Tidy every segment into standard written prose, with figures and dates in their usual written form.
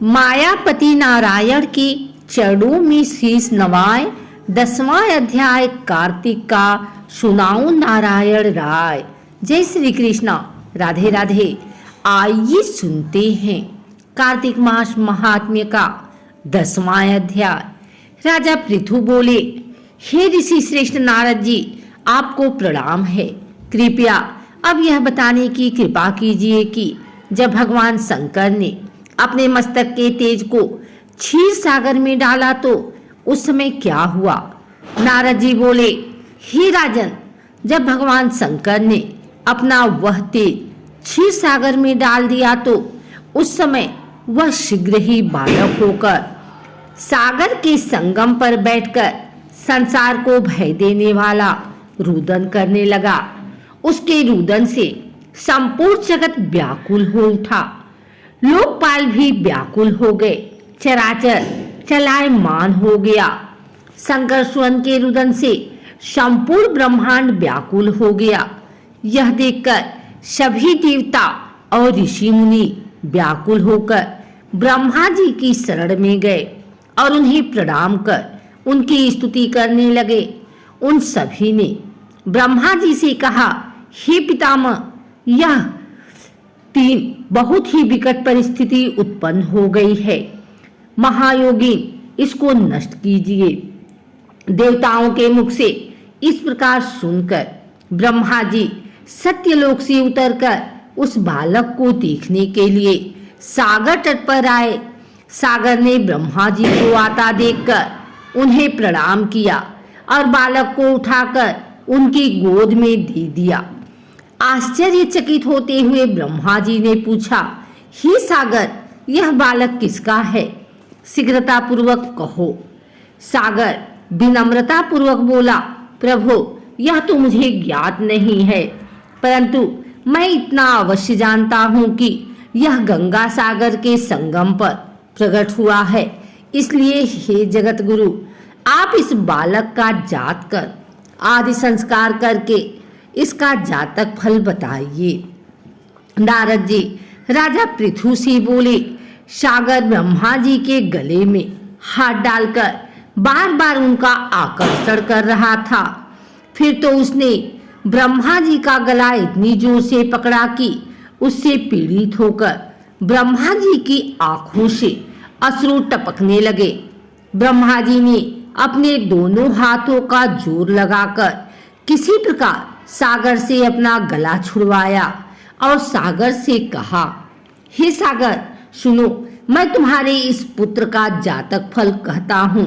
मायापति नारायण के चरणों में शीश नवाए। 10वां अध्याय कार्तिक का सुनाऊं नारायण राय। जय श्री कृष्णा, राधे राधे। आइए सुनते हैं कार्तिक मास महात्म्य का 10वां अध्याय। राजा पृथु बोले, हे ऋषि श्रेष्ठ नारद जी, आपको प्रणाम है। कृपया अब यह बताने की कृपा कीजिए कि जब भगवान शंकर ने अपने मस्तक के तेज को क्षीर सागर में डाला तो उस समय क्या हुआ। नारद जी बोले, हे राजन, जब भगवान शंकर ने अपना वह तेज क्षीर सागर में डाल दिया तो उस समय वह शीघ्र ही बालक होकर सागर के संगम पर बैठकर संसार को भय देने वाला रुदन करने लगा। उसके रुदन से संपूर्ण जगत व्याकुल हो उठा, लोकपाल भी व्याकुल हो गए, चराचर चलायमान हो गया। संकर्षण के रुदन से संपूर्ण ब्रह्मांड व्याकुल हो गया। यह देखकर सभी देवता और ऋषि मुनि व्याकुल होकर ब्रह्मा जी की शरण में गए और उन्हें प्रणाम कर उनकी स्तुति करने लगे। उन सभी ने ब्रह्मा जी से कहा, हे पितामह, यह तीन बहुत ही विकट परिस्थिति उत्पन्न हो गई है। महायोगी, इसको नष्ट कीजिए। देवताओं के मुख से इस प्रकार सुनकर ब्रह्मा जी सत्यलोक से उतरकर उस बालक को देखने के लिए सागर तट पर आए। सागर ने ब्रह्मा जी को आता देखकर उन्हें प्रणाम किया और बालक को उठाकर उनकी गोद में दे दिया। आश्चर्यचकित होते हुए ब्रह्मा जी ने पूछा, हे सागर, यह बालक किसका है? शीघ्रता पूर्वक कहो। सागर विनम्रता पूर्वक बोला, प्रभु, यह तो मुझे ज्ञात नहीं है, परंतु मैं इतना अवश्य जानता हूँ कि यह गंगा सागर के संगम पर प्रकट हुआ है। इसलिए हे जगत गुरु, आप इस बालक का जात कर आदि संस्कार करके इसका जातक फल बताइए। नारद जी राजा पृथु से बोले, सागर ब्रह्मा जी के गले में हाथ डालकर बार बार उनका आकर्षण कर रहा था। फिर तो उसने ब्रह्मा जी का गला इतनी जोर से पकड़ा कि उससे पीड़ित होकर ब्रह्मा जी की आंखों से अश्रु टपकने लगे। ब्रह्मा जी ने अपने दोनों हाथों का जोर लगाकर किसी प्रकार सागर से अपना गला छुड़वाया और सागर से कहा, हे सागर, सुनो, मैं तुम्हारे इस पुत्र का जातक फल कहता हूँ।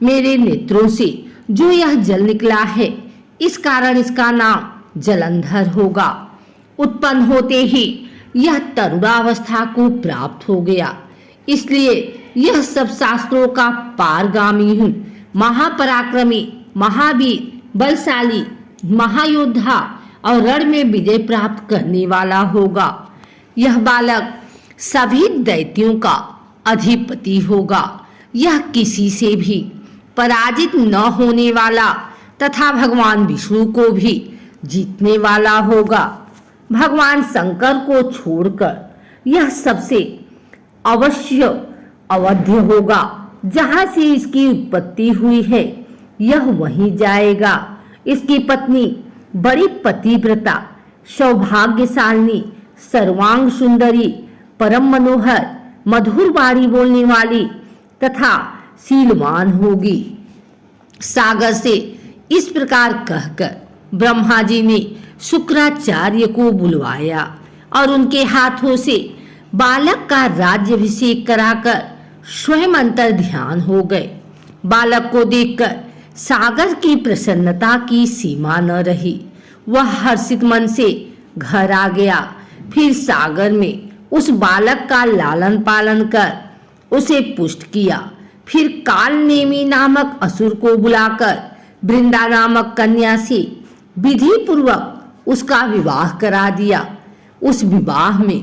मेरे नेत्रों से जो यह जल निकला है, इस कारण इसका नाम जलंधर होगा। उत्पन्न होते ही यह तरुणावस्था को प्राप्त हो गया, इसलिए यह सब शास्त्रों का पारगामी हूँ। महापराक्रमी, महावीर, बलशाली, महायोद्धा और रण में विजय प्राप्त करने वाला होगा। यह बालक सभी दैत्यों का अधिपति होगा। यह किसी से भी पराजित न होने वाला तथा भगवान विष्णु को भी जीतने वाला होगा। भगवान शंकर को छोड़कर यह सबसे अवश्य अवध्य होगा। जहाँ से इसकी उत्पत्ति हुई है, यह वहीं जाएगा। इसकी पत्नी बड़ी पतिव्रता, सौभाग्यशालिनी, सर्वांग सुंदरी, परम मनोहर, मधुर वाणी बोलने वाली तथा शीलवान होगी। सागर से इस प्रकार कहकर ब्रह्मा जी ने शुक्राचार्य को बुलवाया और उनके हाथों से बालक का राज्याभिषेक कराकर स्वयं अंतर ध्यान हो गए। बालक को देखकर सागर की प्रसन्नता की सीमा न रही। वह हर्षित मन से घर आ गया। फिर सागर में उस बालक का लालन पालन कर उसे पुष्ट किया। फिर कालनेमी नामक असुर को बुलाकर वृंदा नामक कन्या से विधि पूर्वक उसका विवाह करा दिया। उस विवाह में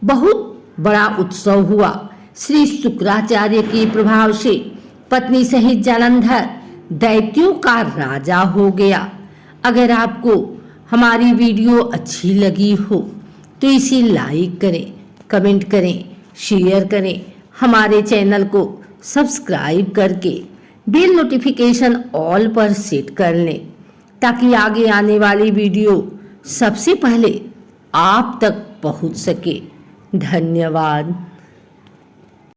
बहुत बड़ा उत्सव हुआ। श्री शुक्राचार्य के प्रभाव से पत्नी सहित जलंधर दैत्यों का राजा हो गया। अगर आपको हमारी वीडियो अच्छी लगी हो तो इसे लाइक करें, कमेंट करें, शेयर करें। हमारे चैनल को सब्सक्राइब करके बेल नोटिफिकेशन ऑल पर सेट कर लें ताकि आगे आने वाली वीडियो सबसे पहले आप तक पहुंच सके। धन्यवाद।